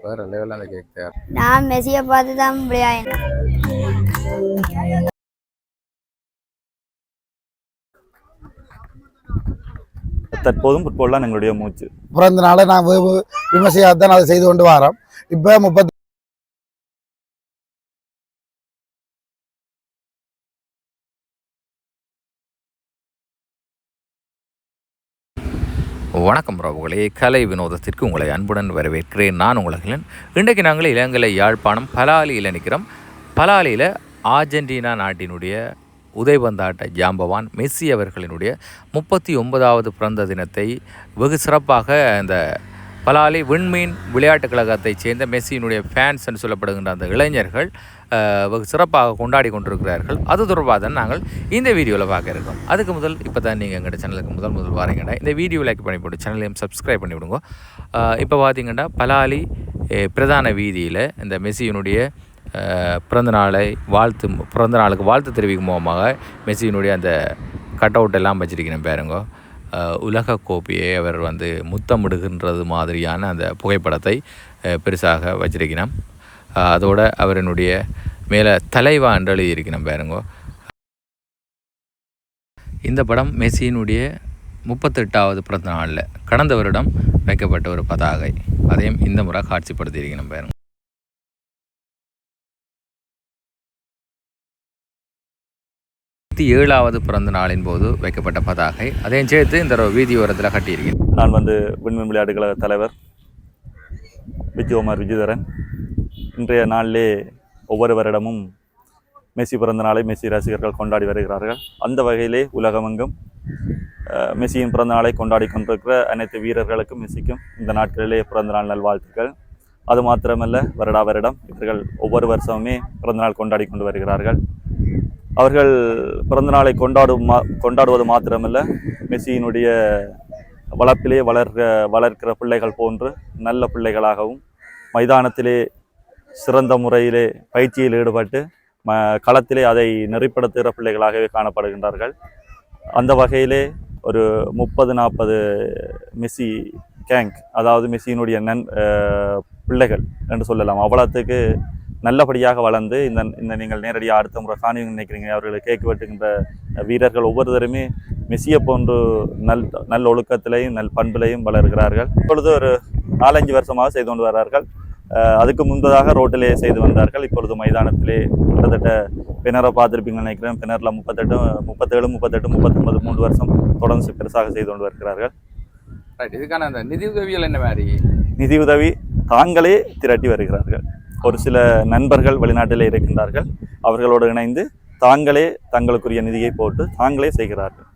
வேற லெவலில் அந்த கேக் தயார். நான் மெஸ்ஸியை பார்த்து தான் விளையாடினேன். தற்போதும் ஃபுட்பால் தான் எங்களுடைய மூச்சு. பிறந்த நாளை நான் விமர்சையாக தான் அதை செய்து கொண்டு வரோம். இப்போ வணக்கம் பிரபுகளே, கலை வினோதத்திற்கு உங்களை அன்புடன் வரவேற்கிறேன். நான் உலகிலன். இன்றைக்கு நாங்கள் இலங்கை யாழ்ப்பாணம் பலாலியில் நிற்கிறோம். பலாலியில் ஆர்ஜென்டினா நாட்டினுடைய உதைபந்தாட்ட ஜாம்பவான் மெஸ்ஸி அவர்களினுடைய 39வது பிறந்த தினத்தை வெகு சிறப்பாக இந்த பலாலி விண்மீன் விளையாட்டுக் கழகத்தைச் சேர்ந்த மெஸ்ஸியினுடைய ஃபேன்ஸ் என்று சொல்லப்படுகின்ற அந்த இளைஞர்கள் வெகு சிறப்பாக கொண்டாடி கொண்டிருக்கிறார்கள். அது தொடர்பாக தான் நாங்கள் இந்த வீடியோவில் பார்க்க இருக்கோம். அதுக்கு முதல் இப்போ தான் நீங்கள் எங்கள் சேனலுக்கு முதல் வாரீங்கடா, இந்த வீடியோ லைக் பண்ணி போட்டு சேனலையும் சப்ஸ்கிரைப் பண்ணி விடுங்க. இப்போ பார்த்தீங்கன்னா பலாலி பிரதான வீதியில் இந்த மெஸ்ஸியினுடைய பிறந்த நாளுக்கு வாழ்த்து தெரிவிக்கும் மூலமாக மெஸ்ஸியினுடைய அந்த கட் அவுட் எல்லாம் வச்சிருக்கிறேன் பாருங்க. உலக கோப்பையை அவர் முத்தமிடுகின்றது மாதிரியான அந்த புகைப்படத்தை பெருசாக வச்சிருக்கிறேன். அதோட அவரினுடைய மேலே தலைவா என்று எழுதியிருக்கிறேன் பாருங்க. இந்த படம் மெஸ்ஸியினுடைய 38வது பிறந்த நாளில் கடந்த வருடம் வைக்கப்பட்ட ஒரு பதாகை, அதையும் இந்த முறை காட்சிப்படுத்தியிருக்கிறேன் பாருங்க. 7வது பிறந்த நாளின் போது வைக்கப்பட்ட பதாகை, அதையும் சேர்த்து இந்த வீதி ஓரத்தில் கட்டியிருக்கேன். நான் விண்மீன் விளையாட்டு கழக தலைவர் விஜயகுமார் விஜயதரன். இன்றைய நாளிலே ஒவ்வொரு வருடமும் மெஸ்ஸி பிறந்த நாளை மெஸ்ஸி ரசிகர்கள் கொண்டாடி வருகிறார்கள். அந்த வகையிலே உலகமெங்கும் மெஸ்ஸியின் பிறந்த நாளை கொண்டாடி கொண்டிருக்கிற அனைத்து வீரர்களுக்கும் மெஸ்ஸிக்கும் இந்த நாட்களிலே பிறந்த நாள் நல்வாழ்த்துக்கள். அது மாத்திரமல்ல, வருடம் இவர்கள் ஒவ்வொரு வருஷமுமே பிறந்த நாள் கொண்டாடி கொண்டு வருகிறார்கள். அவர்கள் பிறந்த நாளை கொண்டாடுவது மாத்திரமல்ல, மெஸ்ஸியினுடைய வளர்ப்பிலே வளர்க்கிற பிள்ளைகள் போன்று நல்ல பிள்ளைகளாகவும் மைதானத்திலே சிறந்த முறையிலே பயிற்சியில் ஈடுபட்டு களத்திலே அதை நெறிப்படுத்துகிற பிள்ளைகளாகவே காணப்படுகின்றார்கள். அந்த வகையிலே ஒரு 30-40 மெஸ்ஸி கேங், அதாவது மெஸ்ஸியினுடைய பிள்ளைகள் என்று சொல்லலாம், அவ்வளோத்துக்கு நல்லபடியாக வளர்ந்து இந்த நீங்கள் நேரடியாக அடுத்த முறை காணுவீங்க நினைக்கிறீங்க. அவர்களை கேக் வெட்டுகின்ற வீரர்கள் ஒவ்வொருத்தருமே மெஸ்ஸியை போன்று நல்ல ஒழுக்கத்திலையும் நல் பண்பிலையும் வளர்கிறார்கள். இப்பொழுது ஒரு 4-5 வருஷமாக செய்து கொண்டு வர்றார்கள். அதுக்கு முன்பதாக ரோட்டிலே செய்து வந்தார்கள். இப்பொழுது மைதானத்திலே கிட்டத்தட்ட பின்னரை பார்த்துருப்பீங்கன்னு நினைக்கிறேன். பின்னரில் 37, 39, 3 வருஷம் தொடர்ந்து பெருசாக செய்து கொண்டு வருகிறார்கள். இதுக்கான அந்த நிதி உதவிகள் என்ன மாதிரி? நிதி உதவி தாங்களே திரட்டி வருகிறார்கள். ஒரு சில நண்பர்கள் வெளிநாட்டிலே இருக்கின்றார்கள். அவர்களோடு இணைந்து தாங்களே தங்களுக்குரிய நிதியை போட்டு தாங்களே செய்கிறார்கள்.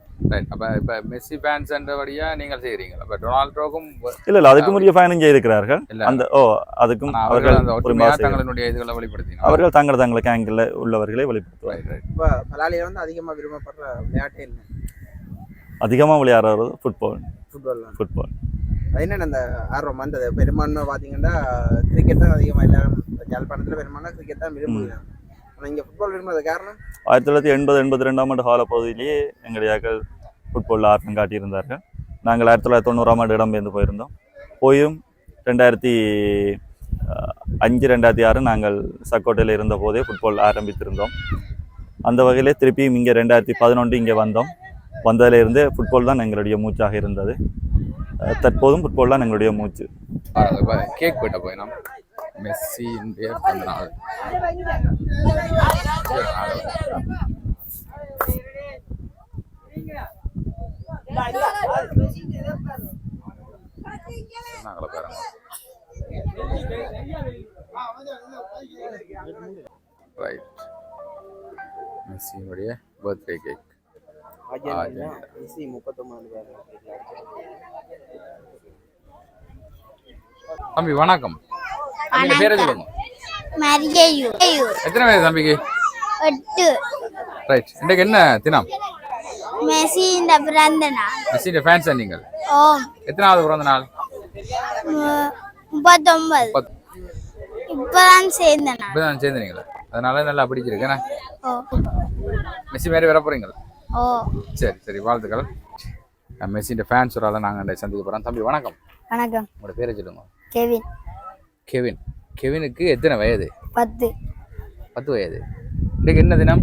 அப்போ இப்போ மெஸ்ஸி ஃபேன்ஸ் என்றபடியா நீங்கள் செய்கிறீங்களா? இப்போ டொனால்டோக்கும் இல்லை அதுக்கும் உரிய ஃபேனும் செய்திருக்கிறார்கள். அந்த அதுக்கும் அவர்கள் தங்களுடைய இதுகளை வெளிப்படுத்தி அவர்கள் தங்களை கேங்கில் உள்ளவர்களை வெளிப்படுத்துவார்கள். இப்போ பலாலியில் அதிகமாக விரும்பப்படுற விளையாட்டே இல்லை, அதிகமாக விளையாடுறது ஃபுட்பால். அது என்னென்ன அந்த ஆர்வம் வந்தது? பெரும்பான்மை பார்த்தீங்கன்னா கிரிக்கெட் தான் அதிகமாக எல்லாரும் யாழ்ப்பாணத்தில் பெரும்பாலும் கிரிக்கெட் தான் விரும்புகிறாங்க. ஆனால் இங்கே ஃபுட்பால் விரும்புறது காரணம் 1980-82ஆம் ஆண்டு காலப்பகுதியிலேயே எங்களுடைய ஃபுட்பாலில் ஆர்வம் காட்டியிருந்தார்கள். நாங்கள் 1990ஆம் ஆண்டு இடம்பெயர்ந்து போயும் 2005-2006 நாங்கள் சக்கோட்டையில் இருந்த போதே ஃபுட்பால் ஆரம்பித்திருந்தோம். அந்த வகையிலே திருப்பியும் இங்கே 2011 இங்கே வந்ததிலிருந்து ஃபுட்பால் தான் எங்களுடைய மூச்சாக இருந்தது. தற்போதும் ஃபுட்பால் தான் எங்களுடைய மூச்சு. கேக் வெட்ட போய் நாம் மெஸ்ஸியினுடைய பிறந்த நாள் நாங்கள பாருங்க. ரைட், மெஸ்ஸியினுடைய பர்த்டே கேக். தம்பி வணக்கம், பேரை சொல்லுங்க. எத்தனை வயசு தம்பிக்கு? 8. ரைட், இன்றைக்கு என்ன தினம்? மெஸ்ஸியின் பிறந்த நாள். மெஸ்ஸியின் ஃபேன்ஸா நீங்கள்? எத்தனாவது பிறந்த நாள்? 39. இப்பதான் சேர்ந்தீங்களா? அதனால நல்லா பிடிச்சிருக்கேன். மெஸ்ஸி மாதிரி வர போறீங்களா? சரி வாழ்த்துக்கள். மெஸ்ஸியின் ஃபேன்ஸ் ஒரு ஆளை நாங்கள் சந்திக்க போகிறோம். தம்பி வணக்கம். வணக்கம். உங்களோட பேரை சொல்லுங்க. கெவின். கெவின். கெவினுக்கு எத்தனை வயது? 10. 10 வயது. இன்றைக்கு என்ன தினம்?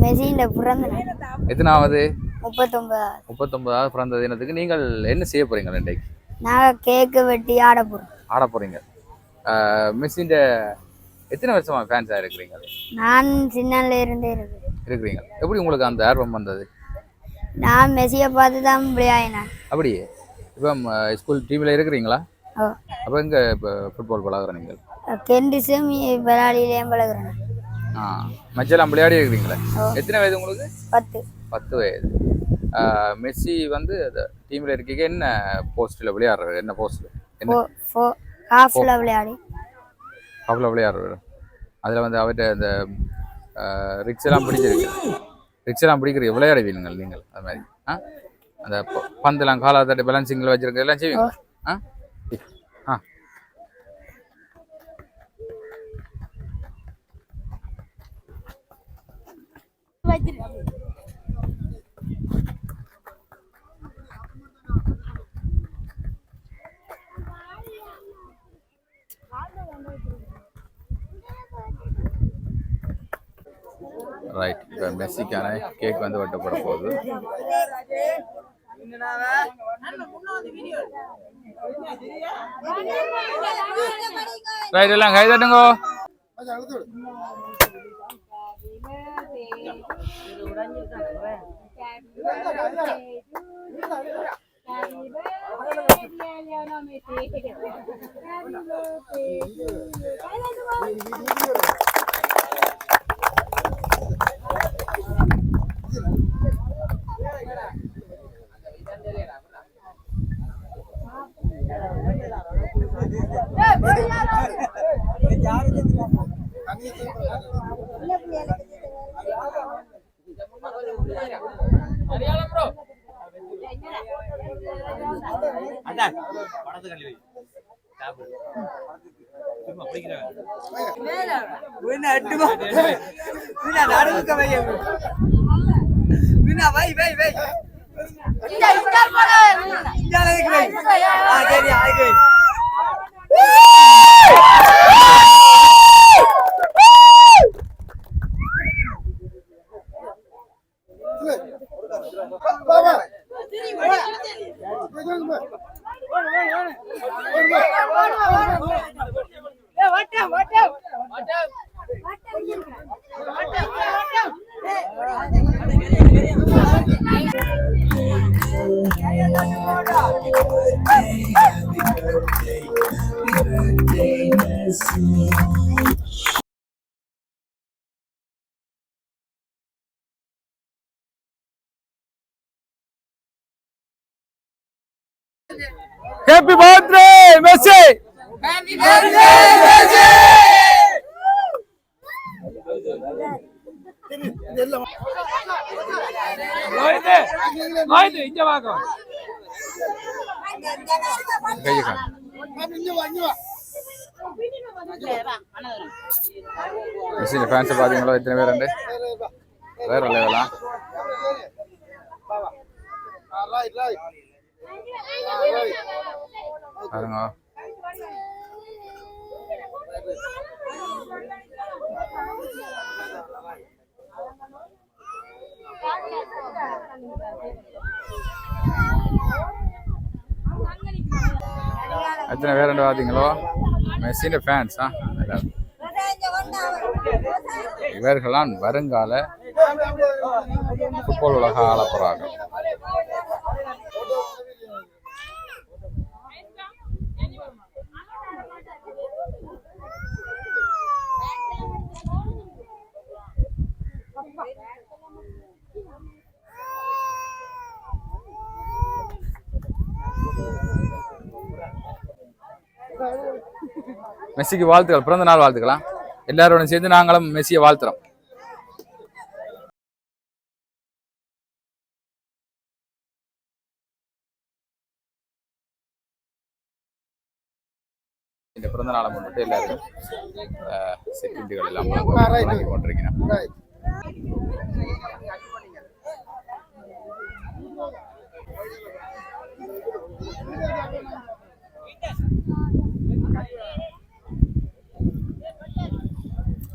மெஸ்ஸியின் பிறந்த நாள். எத்தனாவது? 39. 39வது பிறந்த தினத்துக்கு நீங்கள் என்ன செய்ய போகிறீங்க இன்றைக்கு? நாங்கள் கேக்கு வெட்டி ஆட போகிறோம். ஆட போகிறீங்க. மெஸ்ஸியின் எத்தனை வருஷமா ஃபேன்ஸாக இருக்கிறீங்க? நான் சின்னல இருந்தே இருக்கிறீங்க. எப்படி உங்களுக்கு அந்த ஆர்வம் வந்தது? நான் மெஸ்ஸியை பார்த்து தான் விளையாடினேன். அப்படியே இப்போ ஸ்கூல் டீமில் இருக்கிறீங்களா? ஓ. அப்போ எங்கே இப்போ ஃபுட்பால் பழகுற நீங்கள்? கெண்டிஸும் விளையாடிலேயும் பழகுறேன். மச்செல்லாம் விளையாடி இருக்கிறீங்களா? எத்தனை வயது உங்களுக்கு? 10. 10 வயது. மெஸ்ஸி வந்து டீமில் இருக்கீங்க. என்ன போஸ்ட்டில் விளையாடுறாரு? என்ன போஸ்ட்டில்? என்ன ஹாஃபில் விளையாடி ஹாஃபில் விளையாடுறாரு. அதில் வந்து அவர்கிட்ட அந்த ரிக்ஸ் எல்லாம் பிடிச்சிருக்கு. ரிக்ஸ் எல்லாம் பிடிக்கிறீங்க, விளையாடுவீங்க நீங்கள் அது மாதிரி. அந்த பந்தெல்லாம் காலாத்தட்டு பேலன்சிங்கில் வச்சிருக்க எல்லாம் செய்வீங்க. ரைட். இப்போ மெஸ்ஸிக்கான கேக் வந்து வெட்டப்பட போகுது. ரைட், எல்லாம் கை தட்டுங்கோ. Happy birthday, Messi! Happy birthday, Messi! Haydi, ince bakalım. Kayıkan. Messi'nin fans பாத்தீங்களா எத்தனை பேர் உண்டு? வேற லெவலா? பாருங்க. எத்தனை பேர் உண்டு பாத்தீங்களோ? மெஸ்ஸியின் ஃபேன்ஸ். இவர்களான் வருங்கால ஃபுட்பால் உலக ஆளப்போறார்கள். மெஸ்ஸிக்கு வாழ்த்துக்கள், பிறந்த நாள் வாழ்த்துக்கலாம். எல்லாரோட சேர்ந்து நாங்களும் மெஸ்ஸியை வாழ்த்துறோம். இந்த பிறந்த நாளை முன்னிட்டு எல்லாரும் செக்யூரிட்டிகள் எல்லாம் வழங்கி கொண்டிருக்கிறோம்.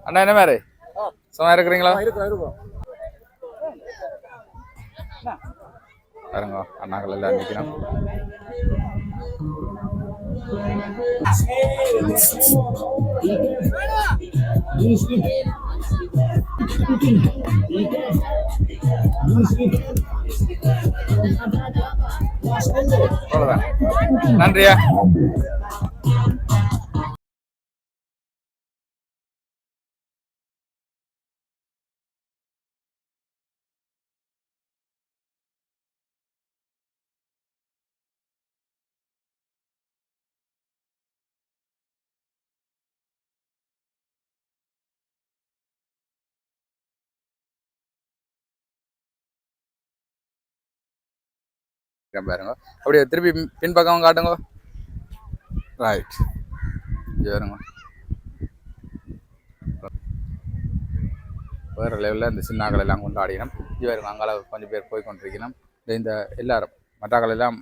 அண்ணா என்ன மாதிரி சும்மா இருக்கிறீங்களா? பாருங்க அண்ணாக்கள் எல்லாம் நிற்கணும். அவ்வளோதான். நன்றியா. பாருங்க அப்படியே திருப்பி பின்பக்கம் காட்டுங்க. ரைட் பாருங்க வேறு லெவலில் இந்த சின்னாக்கள் எல்லாம் கொண்டாடினோம். இவருங்க அங்கே கொஞ்சம் பேர் போய் கொண்டிருக்கணும். இந்த எல்லாரும் மற்றாக்கள் எல்லாம்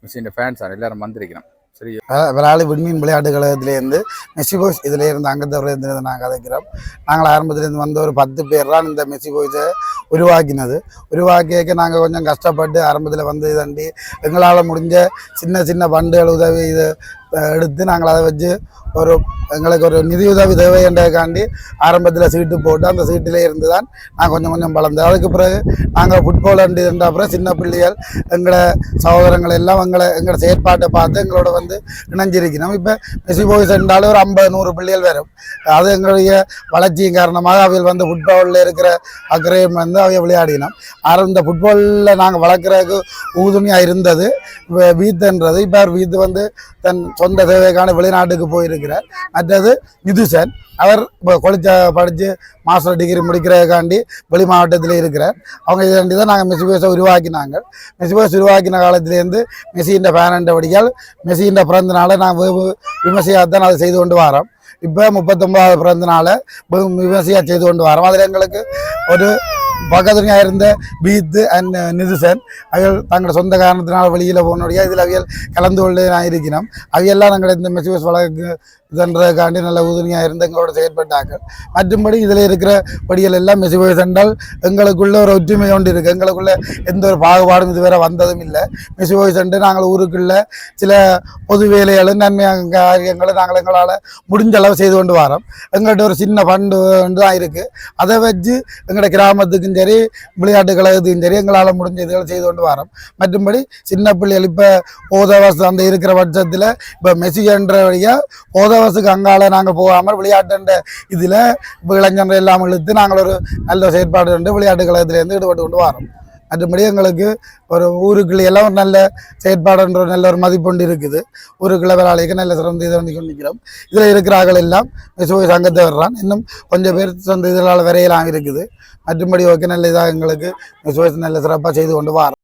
மிஷின் ஃபேன்ஸ் எல்லாரும் வந்திருக்கணும். சரி விராலி விண்மீன் விளையாட்டு கழகத்திலேருந்து மெஸ்ஸி பாய்ஸ் இதில் இருந்து அங்கத்தவரை இருந்தது நாங்கள் கதைக்கிறோம். நாங்கள் ஆரம்பத்துலேருந்து வந்த ஒரு 10 பேர் தான் இந்த மெஸ்ஸி பாய்ஸை உருவாக்கினது. உருவாக்கியக்க நாங்கள் கொஞ்சம் கஷ்டப்பட்டு ஆரம்பத்தில் வந்து இதண்டி எங்களால் முடிஞ்ச சின்ன சின்ன பண்டுகள் உதவி இது எடுத்து நாங்கள் அதை வச்சு எங்களுக்கு ஒரு நிதி உதவி தேவை என்றதுக்காண்டி ஆரம்பத்தில் சீட்டு போட்டு அந்த சீட்டிலே இருந்து தான் நான் கொஞ்சம் கொஞ்சம் வளர்ந்தேன். அதுக்கு பிறகு நாங்கள் ஃபுட்பால் என்ற அப்புறம் சின்ன பிள்ளைகள் எங்களோட சகோதரங்கள் எல்லாம் எங்களோட செயற்பாட்டை பார்த்து எங்களோட வந்து இணைஞ்சிருக்கணும். இப்போ மெஸ்ஸி பாய்ஸ் என்றாலும் ஒரு 50-100 பிள்ளைகள் வரும். அது எங்களுடைய வளர்ச்சியின் காரணமாக அவைகள் வந்து ஃபுட்பாலில் இருக்கிற அக்கறையும் வந்து அவைய விளையாடினோம். இந்த ஃபுட்பாலில் நாங்கள் வளர்க்குறதுக்கு உறுதுணையாக இருந்தது வீத்துன்றது. இப்போ வீத்து வந்து தன் சொந்த தேவைக்கான வெளிநாட்டுக்கு போயிருக்கிறார். மற்றது நிதுசன் அவர் இப்போ படித்து மாஸ்டர் டிகிரி முடிக்கிறதுக்காண்டி வெளி மாவட்டத்தில் இருக்கிறார். அவங்க இதாண்டி தான் நாங்கள் மெஸ்ஸி பாய்ஸை உருவாக்கினாங்க. மெஸ்ஸி பாய்ஸ் உருவாக்கின காலத்திலேருந்து மெஸ்ஸியின் பேரண்ட படிக்கால் மெஸ்ஸியின் பிறந்த நாளை நாங்கள் விமர்சையாக தான் அதை செய்து கொண்டு வரோம். இப்போ 39வது பிறந்த நாளை விமர்சையாக செய்து கொண்டு வரோம். அதில் எங்களுக்கு ஒரு பக்கத்துலையாக இருந்த பீத்து அண்ட் நிதுசன் அவைகள் தங்களோட சொந்த காரணத்தினால் வெளியில் போகணுடைய இதில் அவைகள் கலந்து கொண்டு நான் இருக்கிறோம். அவையெல்லாம் நாங்கள் இந்த மெஸ்ஸி பாய்ஸ் வழக்கு இதன்றதுக்காண்டி நல்ல உதவியாக இருந்து எங்களோட செயற்பட்டாங்க. மற்றும்படி இதில் இருக்கிற படிகள் எல்லாம் மெஸ்ஸி பாய்ஸ் என்றால் எங்களுக்குள்ள ஒரு ஒற்றுமை கொண்டு இருக்குது. எங்களுக்குள்ள எந்த ஒரு பாகுபாடும் இதுவரை வந்ததும் இல்லை. மெஸ்ஸி பாய்ஸ் என்று நாங்கள் ஊருக்குள்ள சில பொது வேலைகளும் நன்மையாக காரியங்களை நாங்கள் எங்களால் முடிஞ்ச அளவு செய்து கொண்டு வரோம். எங்கள்கிட்ட ஒரு சின்ன ஃபண்டு தான் இருக்குது. அதை வச்சு எங்களோட கிராமத்துக்கும் சரி விளையாட்டு கழகத்துக்கும் சரி எங்களால் முடிஞ்ச இதுகளை செய்து கொண்டு வரோம். மற்றும்படி சின்ன பிள்ளைகள் இப்போ போதவசம் அந்த இருக்கிற பட்சத்தில் இப்போ மெஸ்ஸி என்ற வழியாக போதவசுக்கு அங்கால நாங்கள் போகாமல் விளையாட்டுன்ற இதில் இளைஞர்கள் எல்லாம் இழுத்து நாங்கள் ஒரு நல்ல செயற்பாடு கொண்டு விளையாட்டு கழகத்திலேருந்து ஈடுபட்டு கொண்டு வரோம். மற்றபடி எங்களுக்கு ஒரு ஊருக்குள்ள எல்லாம் ஒரு நல்ல செயற்பாடுன்ற நல்ல ஒரு மதிப்பொண்டு இருக்குது. ஊருக்குள்ள வேலைக்கு நல்ல சிறந்த இதை வந்து கொண்டிருக்கிறோம். இதில் இருக்கிறார்கள் எல்லாம் மெஸ்ஸி பாய்ஸ் சங்கத்தை வர்றான். இன்னும் கொஞ்சம் பேர் சொந்த இதனால் வரையலாம் இருக்குது. மற்றபடி ஓகே நல்ல இதாக எங்களுக்கு மெஸ்ஸி பாய்ஸ் நல்ல சிறப்பாக செய்து கொண்டு வரோம்.